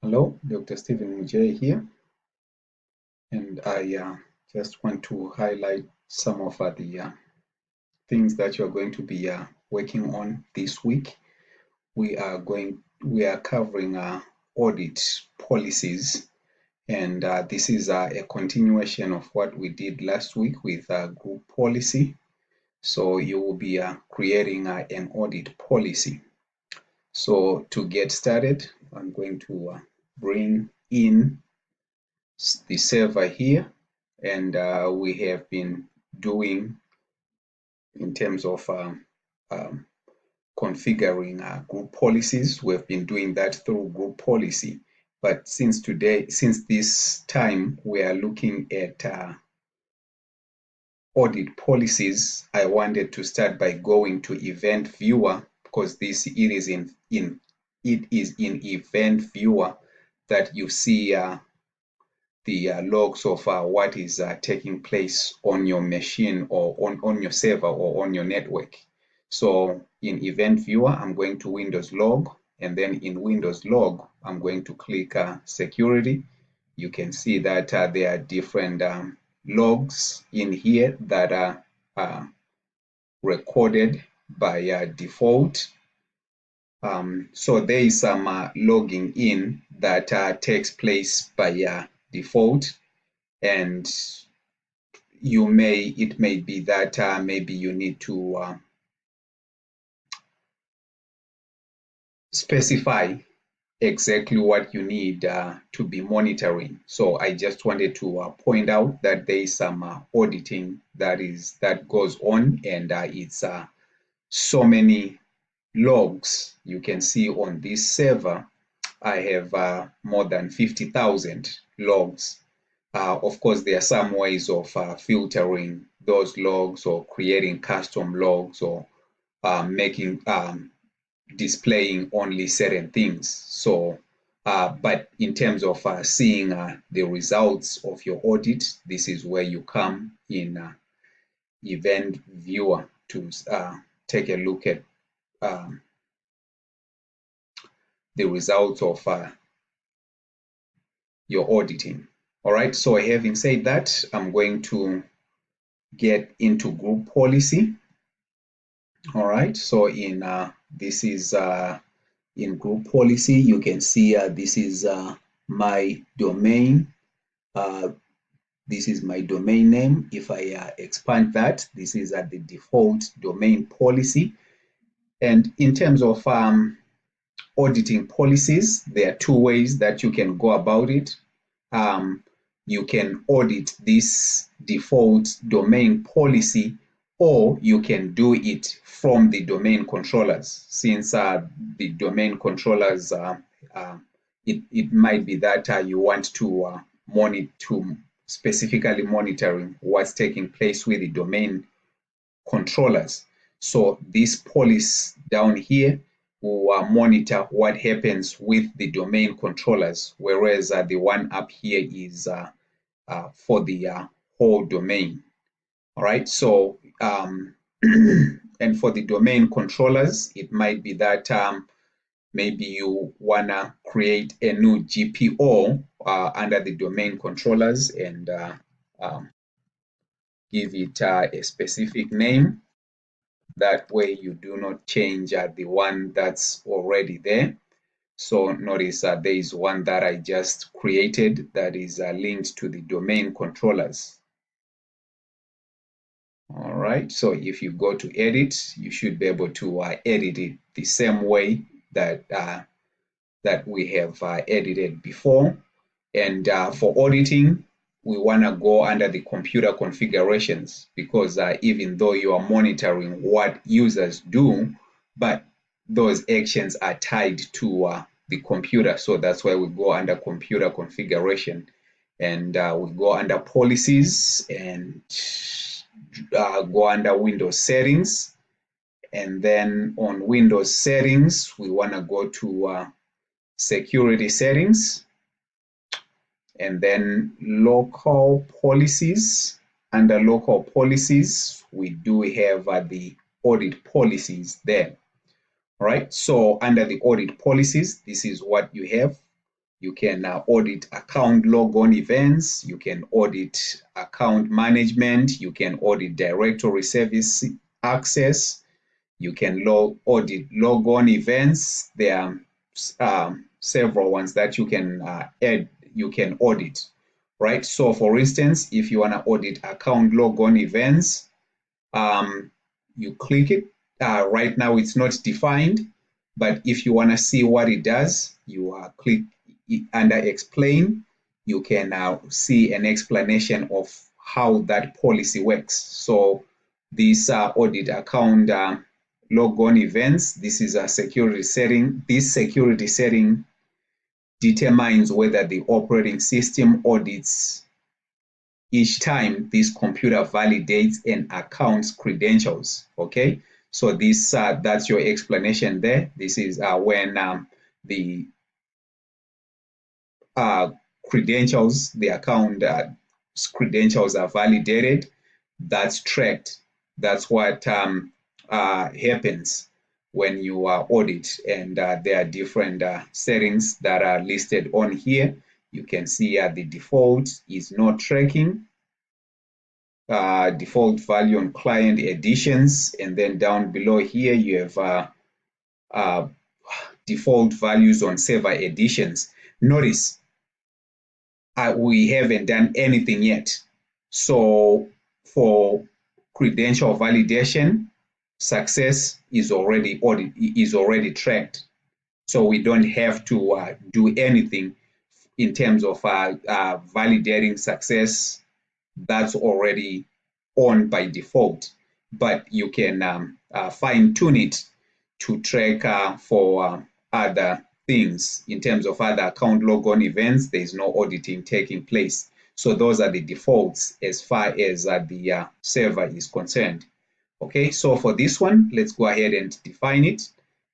Hello, Dr. Stephen Mujay here, and I just want to highlight some of the things that you're going to be working on this week. We are covering audit policies, and this is a continuation of what we did last week with group policy. So you will be creating an audit policy. So to get started, I'm going to bring in the server here, and we have been doing in terms of configuring group policies. We've been doing that through group policy, but since this time we are looking at audit policies. I wanted to start by going to event viewer, because it is in event viewer that you see the logs of what is taking place on your machine or on your server or on your network. So in event viewer, I'm going to Windows log, and then in Windows log, I'm going to click security. You can see that there are different logs in here that are recorded by default. So there is some logging in that takes place by default, and it may be that maybe you need to specify exactly what you need to be monitoring. So I just wanted to point out that there is some auditing that goes on, and it's so many logs. You can see on this server, I have more than 50,000 logs. Of course, there are some ways of filtering those logs or creating custom logs or displaying only certain things. So, but in terms of seeing the results of your audit, this is where you come in event viewer to take a look at the results of your auditing. All right, so having said that, I'm going to get into group policy. All right, so in this is in group policy, you can see this is my domain. This is my domain name. If I expand that, this is the default domain policy. And in terms of auditing policies, there are two ways that you can go about it. You can audit this default domain policy, or you can do it from the domain controllers. Since the domain controllers, it might be that you want to specifically monitoring what's taking place with the domain controllers. So this policy down here will monitor what happens with the domain controllers, whereas the one up here is for the whole domain. All right, so and for the domain controllers, it might be that maybe you wanna create a new GPO under the domain controllers and give it a specific name. That way you do not change the one that's already there. So notice there is one that I just created that is linked to the domain controllers. All right, so if you go to edit, you should be able to edit it the same way that that we have edited before. And for auditing, we want to go under the computer configurations, because even though you are monitoring what users do, but those actions are tied to the computer. So that's why we go under computer configuration, and we go under policies and go under Windows settings. And then on Windows settings, we want to go to security settings, and then local policies. Under local policies, we do have the audit policies there. All right, so under the audit policies, this is what you have. You can audit account logon events. You can audit account management. You can audit directory service access. You can audit logon events. There are several ones that you can add, you can audit, right? So for instance, if you want to audit account logon events, you click it. Right now it's not defined, but if you want to see what it does, you click under explain. You can see an explanation of how that policy works. So these audit account logon events, this is a security setting. This security setting determines whether the operating system audits each time this computer validates an account's credentials. Okay, so this that's your explanation there. This is when the credentials, the account credentials are validated. That's tracked. That's what happens when you audit, and there are different settings that are listed on here. You can see the default is not tracking, default value on client editions, and then down below here you have default values on server editions. Notice we haven't done anything yet. So for credential validation, success is already tracked. So we don't have to do anything in terms of validating success. That's already on by default, but you can fine tune it to track for other things. In terms of other account logon events, there is no auditing taking place. So those are the defaults as far as the server is concerned. Okay, so for this one, let's go ahead and define it.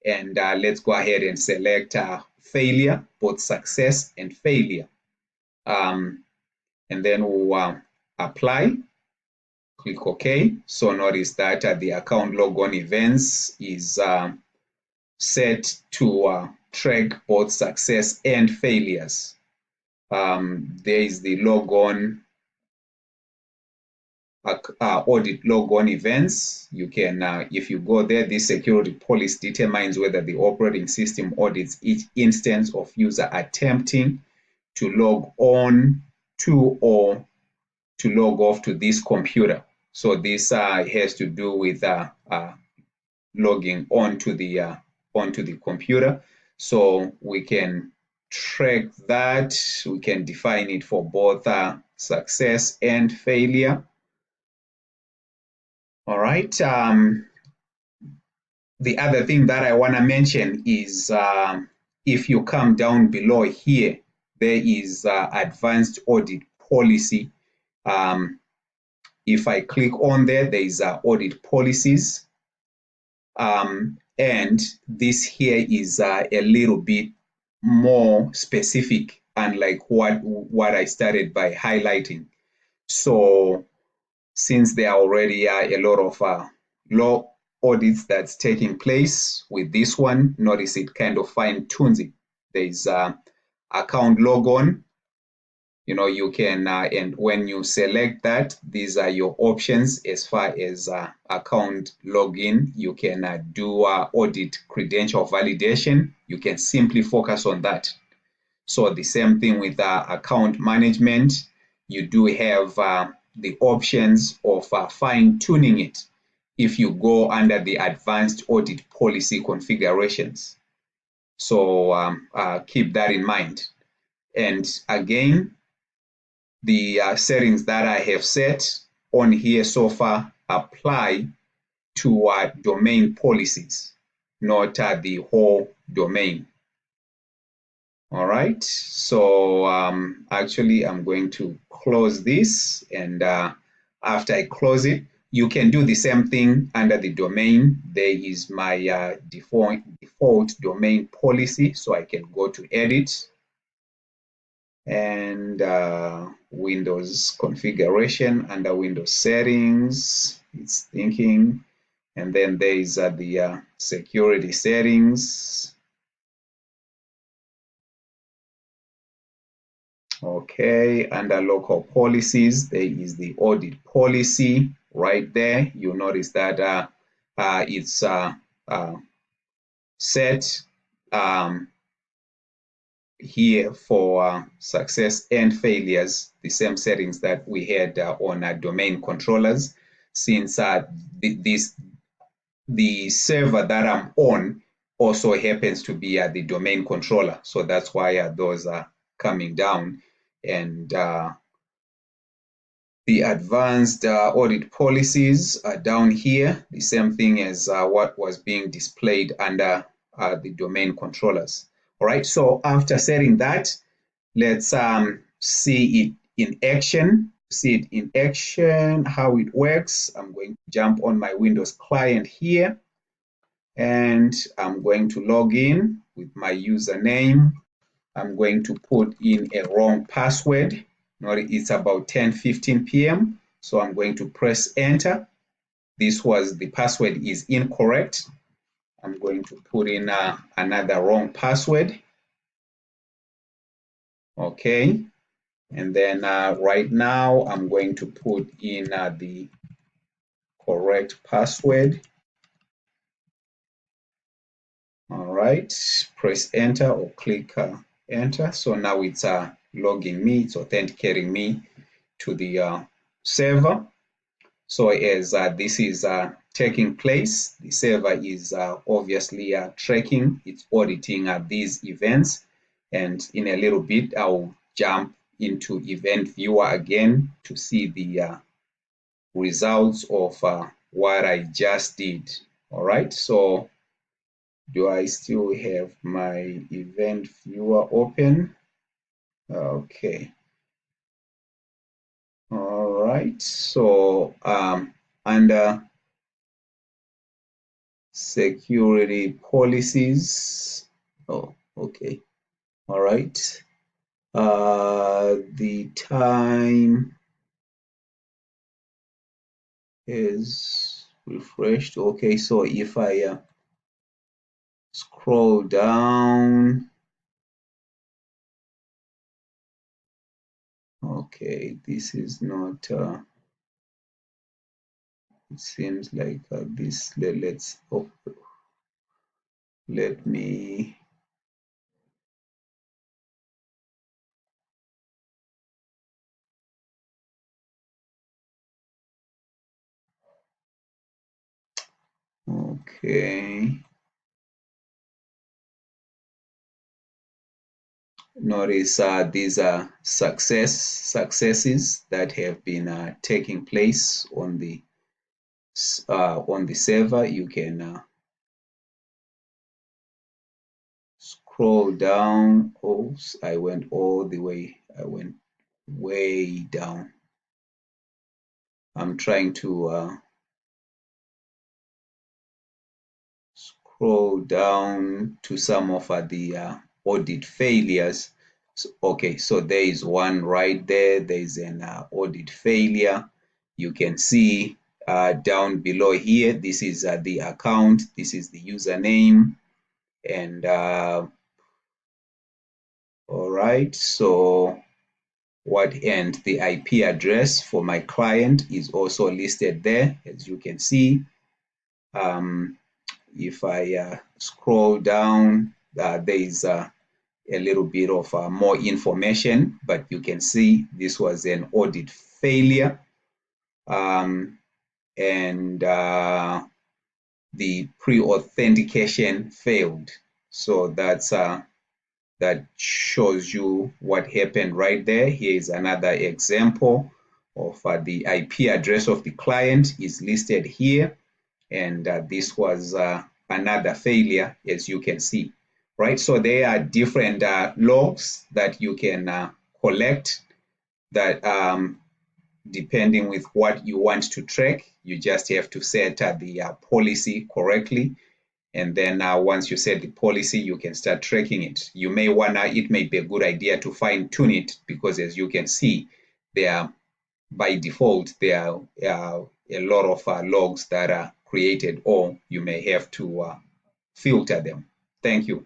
And let's go ahead and select failure, both success and failure. And then we'll apply, click OK. So notice that the account logon events is set to track both success and failures. There is the logon audit logon events. You can, if you go there, this security policy determines whether the operating system audits each instance of user attempting to log on to or to log off to this computer. So this has to do with logging onto the computer. So we can track that. We can define it for both success and failure. All right. The other thing that I want to mention is if you come down below here, there is advanced audit policy. If I click on there, there is audit policies. And this here is a little bit more specific, unlike what I started by highlighting. So since there are already a lot of law audits that's taking place with this one, notice it kind of fine tunes it. There's account logon. You can, and when you select that, these are your options as far as account login. You can do audit credential validation. You can simply focus on that. So the same thing with account management. You do have the options of fine tuning it if you go under the advanced audit policy configurations. So keep that in mind. And again, the settings that I have set on here so far apply to domain policies, not the whole domain. All right, so actually I'm going to close this, and after I close it, you can do the same thing under the domain. There is my default domain policy, so I can go to edit and Windows configuration. Under Windows settings, it's thinking, and then there is the security settings. Okay, under local policies, there is the audit policy right there. You'll notice that it's set here for success and failures, the same settings that we had on domain controllers. Since the server that I'm on also happens to be the domain controller, so that's why those are coming down. And the advanced audit policies are down here, the same thing as what was being displayed under the domain controllers. All right, so after setting that, let's see it in action. See it in action, how it works. I'm going to jump on my Windows client here, and I'm going to log in with my username. I'm going to put in a wrong password. It's about 10:15 p.m. So I'm going to press enter. The password is incorrect. I'm going to put in another wrong password. Okay. And then right now I'm going to put in the correct password. All right. Press enter or click enter. So now it's logging me, it's authenticating me to the server. So as this is taking place, the server is obviously tracking, it's auditing these events. And in a little bit, I'll jump into event viewer again to see the results of what I just did. All right, so do I still have my event viewer open? Okay. All right, so under security policies. Oh, okay. All right. The time is refreshed. Okay, so if I scroll down, okay, this is not, it seems like this, let me, okay. Notice these are successes that have been taking place on the server. You can scroll down. Oops, I went all the way. I went way down. I'm trying to scroll down to some of the audit failures. So, okay, so there is one right there. There is an audit failure. You can see down below here, this is the account, this is the username, and all right, so and the IP address for my client is also listed there, as you can see. If I scroll down, there is a little bit of more information, but you can see this was an audit failure. And the pre-authentication failed. So that shows you what happened right there. Here is another example of the IP address of the client is listed here. And this was another failure, as you can see, right? So there are different logs that you can collect that depending with what you want to track. You just have to set the policy correctly. And then once you set the policy, you can start tracking it. You may it may be a good idea to fine tune it because as you can see, by default, there are a lot of logs that are created, or you may have to filter them. Thank you.